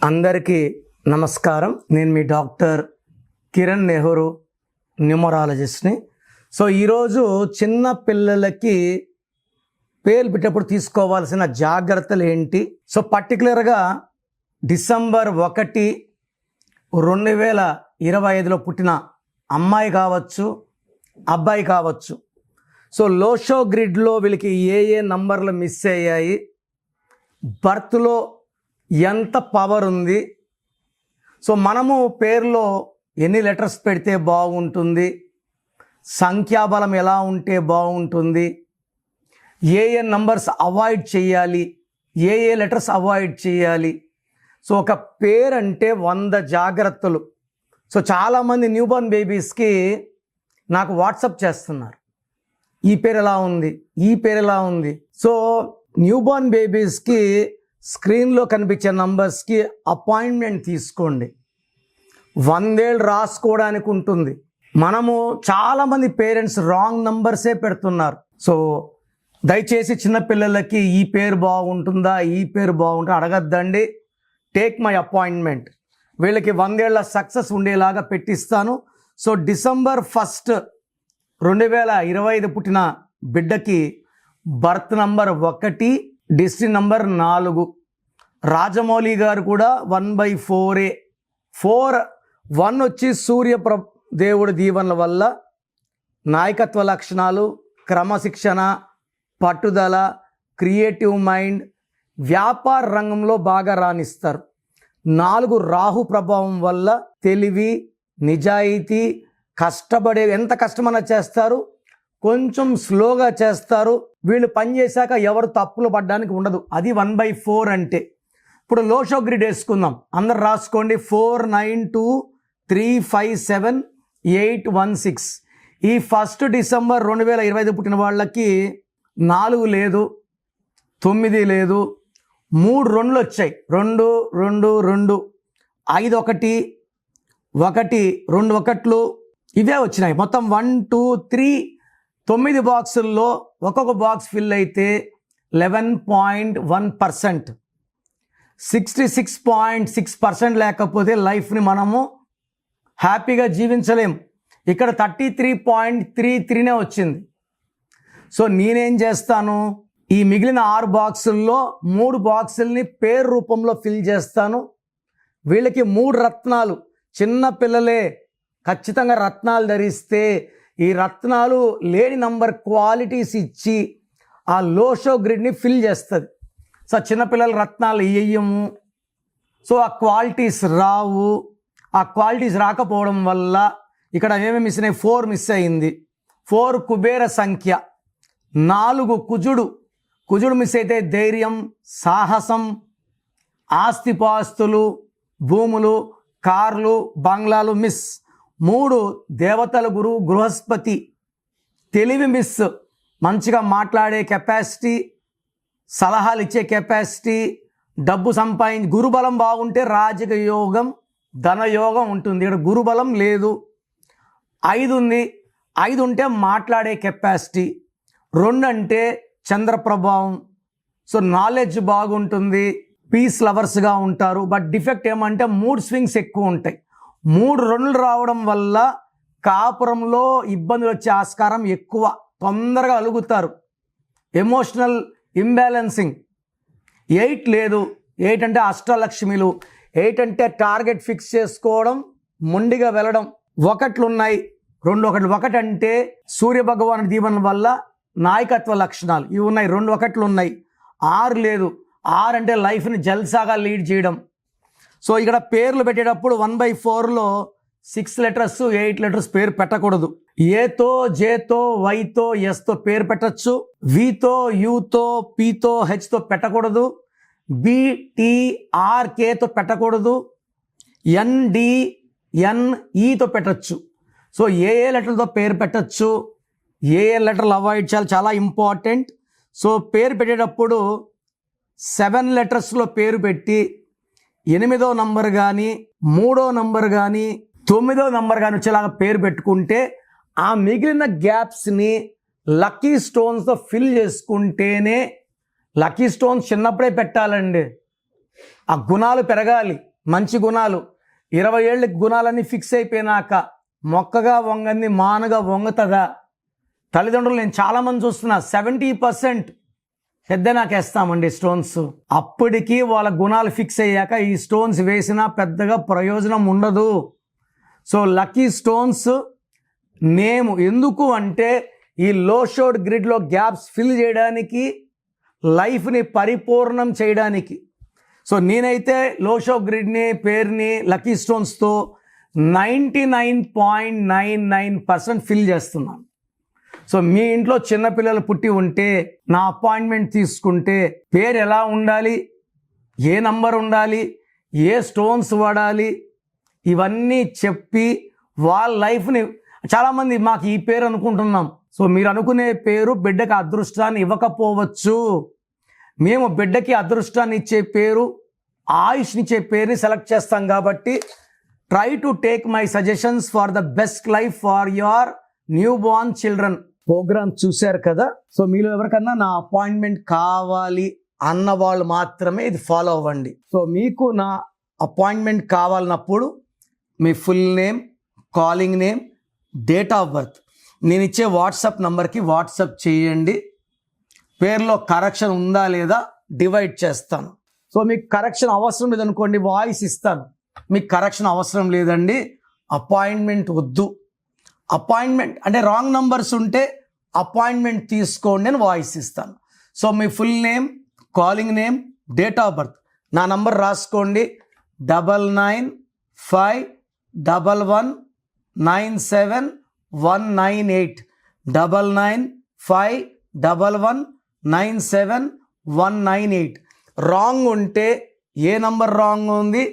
అందరికీ నమస్కారం. నేను మీ డాక్టర్ కిరణ్ నెహ్రూ, న్యూమరాలజిస్ట్ని. సో ఈరోజు చిన్న పిల్లలకి పేర్లు పెట్టేటప్పుడు తీసుకోవాల్సిన జాగ్రత్తలు ఏంటి? సో పర్టికులర్గా డిసెంబర్ 1, 2025లో పుట్టిన అమ్మాయి కావచ్చు, అబ్బాయి కావచ్చు. సో లోషో గ్రిడ్లో వీళ్ళకి ఏ నంబర్లు మిస్ అయ్యాయి, బర్త్లో ఎంత పవర్ ఉంది, సో మనము పేరులో ఎన్ని లెటర్స్ పెడితే బాగుంటుంది, సంఖ్యాబలం ఎలా ఉంటే బాగుంటుంది, ఏ నంబర్స్ అవాయిడ్ చేయాలి, ఏ లెటర్స్ అవాయిడ్ చేయాలి. సో ఒక పేరు అంటే 100 జాగ్రత్తలు. సో చాలామంది న్యూబార్న్ బేబీస్కి నాకు వాట్సాప్ చేస్తున్నారు, ఈ పేరు ఎలా ఉంది, ఈ పేరు ఎలా ఉంది. సో న్యూబార్న్ బేబీస్కి స్క్రీన్లో కనిపించే నంబర్స్కి అపాయింట్మెంట్ తీసుకోండి. 100 ఏళ్ళు రాసుకోవడానికి ఉంటుంది. మనము చాలామంది పేరెంట్స్ రాంగ్ నంబర్సే పెడుతున్నారు. సో దయచేసి చిన్నపిల్లలకి ఈ పేరు బాగుంటుందా, ఈ పేరు బాగుంటుందా అడగద్దండి. Take my appointment. వీళ్ళకి 100 ఏళ్ళ సక్సెస్ ఉండేలాగా పెట్టిస్తాను. సో డిసెంబర్ 1, 2025 పుట్టిన బిడ్డకి birth number 1, district number 4. Rajamouli గారు కూడా 1/4. 1 వచ్చి దేవుడి దీవెనల వల్ల నాయకత్వ లక్షణాలు, క్రమశిక్షణ, పట్టుదల, క్రియేటివ్ మైండ్, వ్యాపార రంగంలో బాగా రాణిస్తారు. 4 రాహు ప్రభావం వల్ల తెలివి, నిజాయితీ, కష్టపడే, ఎంత కష్టమన్నా చేస్తారు, కొంచెం స్లోగా చేస్తారు. వీళ్ళు పనిచేశాక ఎవరు తప్పులు పడడానికి ఉండదు. అది 1/4 అంటే. ఇప్పుడు లోషో గ్రిడ్ వేసుకుందాం, అందరు రాసుకోండి. 4923578816. ఈ 1 డిసెంబర్ 2025 పుట్టిన వాళ్ళకి 4 లేదు, 9 లేదు, 3 2లు వచ్చాయి. 2 2 2, 5 1 1 2 1లు ఇవే వచ్చినాయి. మొత్తం 1 2 3 9 బాక్సుల్లో ఒక్కొక్క బాక్స్ ఫిల్ అయితే 11.1%. 66.6% లేకపోతే లైఫ్ని మనము హ్యాపీగా జీవించలేం. ఇక్కడ 33.33నే వచ్చింది. సో నేనేం చేస్తాను, ఈ మిగిలిన 6 బాక్సుల్లో 3 బాక్సుల్ని పేరు రూపంలో ఫిల్ చేస్తాను. వీళ్ళకి 3 రత్నాలు, చిన్న పిల్లలే ఖచ్చితంగా రత్నాలు ధరిస్తే ఈ రత్నాలు లేని నంబర్ క్వాలిటీస్ ఇచ్చి ఆ లోషో గ్రిడ్ని ఫిల్ చేస్తుంది. సో చిన్నపిల్లల రత్నాలు వేయము, సో ఆ క్వాలిటీస్ రావు. ఆ క్వాలిటీస్ రాకపోవడం వల్ల ఇక్కడ ఏమేమి మిస్ అయినాయి, 4 మిస్ అయింది. 4 కుబేర సంఖ్య, 4 కుజుడు మిస్ అయితే ధైర్యం, సాహసం, ఆస్తిపాస్తులు, భూములు, కార్లు, బంగ్లాలు మిస్. 3 దేవతల గురువు బృహస్పతి, తెలివి మిస్. మంచిగా మాట్లాడే కెపాసిటీ, సలహాలు ఇచ్చే కెపాసిటీ, డబ్బు గురుబలం బాగుంటే రాజకీయ యోగం, ధనయోగం ఉంటుంది. ఇక్కడ గురుబలం లేదు. 5 ఉంది, 5 ఉంటే మాట్లాడే కెపాసిటీ. 2 అంటే చంద్ర ప్రభావం. సో నాలెడ్జ్ బాగుంటుంది, పీస్ లవర్స్గా ఉంటారు. బట్ డిఫెక్ట్ ఏమంటే 3 స్వింగ్స్ ఎక్కువ ఉంటాయి. 3 2లు రావడం వల్ల కాపురంలో ఇబ్బందులు వచ్చే ఆస్కారం ఎక్కువ. తొందరగా అలుగుతారు, ఎమోషనల్ ఇంబ్యాలెన్సింగ్. 8 లేదు, 8 అంటే అష్టలక్ష్మిలు. 8 అంటే టార్గెట్ ఫిక్స్ చేసుకోవడం, మొండిగా వెళ్ళడం. 1లు ఉన్నాయి, 2 1. 1 అంటే సూర్య భగవాను దీవెన వల్ల నాయకత్వ లక్షణాలు ఇవి ఉన్నాయి, 2 1లు ఉన్నాయి. 6 లేదు, 6 అంటే లైఫ్ని జల్సాగా లీడ్ చేయడం. సో ఇక్కడ పేర్లు పెట్టేటప్పుడు 1/4లో 6 లెటర్స్ 8 లెటర్స్ పేరు పెట్టకూడదు. ఏతో, జేతో, వైతో, ఎస్తో పేరు పెట్టచ్చు. వితో, యూతో, పీతో, హెచ్తో పెట్టకూడదు. BTRKతో పెట్టకూడదు. NDNEతో పెట్టచ్చు. సో ఏ లెటర్తో పేరు పెట్టచ్చు, ఏ లెటర్లు అవాయిడ్ చేయాలి, చాలా ఇంపార్టెంట్. సో పేరు పెట్టేటప్పుడు 7 లెటర్స్లో పేరు పెట్టి 8వ నంబర్ కానీ, 3వ నంబర్ కానీ, 9వ నంబర్ కానీ వచ్చేలాగా పేరు పెట్టుకుంటే ఆ మిగిలిన గ్యాప్స్ని లక్కీ స్టోన్స్తో ఫిల్ చేసుకుంటేనే. లక్కీ స్టోన్స్ చిన్నప్పుడే పెట్టాలండి, ఆ గుణాలు పెరగాలి. మంచి గుణాలు 20 ఏళ్ళకి గుణాలన్నీ ఫిక్స్ అయిపోయినాక మొక్కగా వంగంది మానుగా వంగుతుందా? తల్లిదండ్రులు నేను చాలామంది చూస్తున్నా 70% పెద్ద నాకేస్తామండి స్టోన్స్. అప్పటికి వాళ్ళ గుణాలు ఫిక్స్ అయ్యాక ఈ స్టోన్స్ వేసినా పెద్దగా ప్రయోజనం ఉండదు. సో లక్కీ స్టోన్స్ నేమ్ ఎందుకు అంటే ఈ లో షోడ్ గ్రిడ్లో గ్యాప్స్ ఫిల్ చేయడానికి, లైఫ్ని పరిపూర్ణం చేయడానికి. సో నేనైతే లో షో గ్రిడ్ని పేరుని లక్కీ స్టోన్స్తో 99.99% ఫిల్ చేస్తున్నాను. సో మీ ఇంట్లో చిన్నపిల్లలు పుట్టి ఉంటే నా అపాయింట్మెంట్ తీసుకుంటే పేరు ఎలా ఉండాలి, ఏ నంబర్ ఉండాలి, ఏ స్టోన్స్ వాడాలి, ఇవన్నీ చెప్పి వాళ్ళ లైఫ్ని, చాలామంది మాకు ఈ పేరు అనుకుంటున్నాం. సో మీరు అనుకునే పేరు బిడ్డకి అదృష్టాన్ని ఇవ్వకపోవచ్చు. మేము బిడ్డకి అదృష్టాన్ని ఇచ్చే పేరు, ఆయుష్నిచ్చే పేరుని సెలెక్ట్ చేస్తాం. కాబట్టి try to take my suggestions for the best life for your newborn children. Programme చూశారు కదా. సో మీలో ఎవరికన్నా నా అపాయింట్మెంట్ కావాలి అన్న వాళ్ళు మాత్రమే ఇది ఫాలో అవ్వండి. సో మీకు నా అపాయింట్మెంట్ కావాలన్నప్పుడు మీ full name, calling name, date of birth నేను ఇచ్చే వాట్సాప్ నంబర్కి వాట్సాప్ చేయండి. పేరులో కరెక్షన్ ఉందా లేదా డివైడ్ చేస్తాను. సో మీకు కరెక్షన్ అవసరం లేదనుకోండి, వాయిస్ ఇస్తాను. మీకు కరెక్షన్ అవసరం లేదండి, అపాయింట్మెంట్ వద్దు, అపాయింట్మెంట్ అంటే రాంగ్ నంబర్స్ ఉంటే అపాయింట్మెంట్ తీసుకోండి అని వాయిస్ ఇస్తాను. So me full name, calling name, date of birth నా నంబర్ రాసుకోండి. 9951197198 9951197198. రాంగ్ ఉంటే ఏ నంబర్ రాంగ్ ఉంది,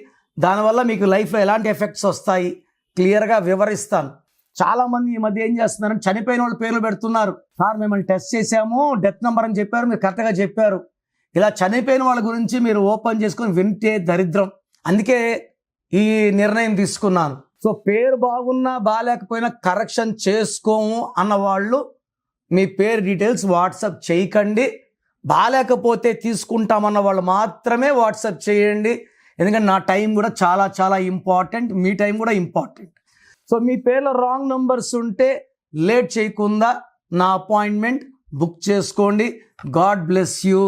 దానివల్ల మీకు లైఫ్లో ఎలాంటి ఎఫెక్ట్స్ వస్తాయి క్లియర్గా వివరిస్తాను. చాలామంది ఈ మధ్య ఏం చేస్తున్నారంటే చనిపోయిన వాళ్ళ పేర్లు పెడుతున్నారు. సార్ మిమ్మల్ని టెస్ట్ చేశాము, డెత్ నెంబర్ అని చెప్పారు, మీరు కరెక్ట్గా చెప్పారు. ఇలా చనిపోయిన వాళ్ళ గురించి మీరు ఓపెన్ చేసుకొని వింటే దరిద్రం. అందుకే ఈ నిర్ణయం తీసుకున్నాను. సో పేరు బాగున్నా బాగాలేకపోయినా కరెక్షన్ చేసుకోము అన్నవాళ్ళు మీ పేరు డీటెయిల్స్ వాట్సాప్ చేయకండి. బాగాలేకపోతే తీసుకుంటామన్న వాళ్ళు మాత్రమే వాట్సాప్ చేయండి. ఎందుకంటే నా టైం కూడా చాలా చాలా ఇంపార్టెంట్, మీ టైం కూడా ఇంపార్టెంట్. సో మీ పేర్లో రాంగ్ నంబర్స్ ఉంటే లేట్ చేయకుండా నా అపాయింట్మెంట్ బుక్ చేసుకోండి. God bless you.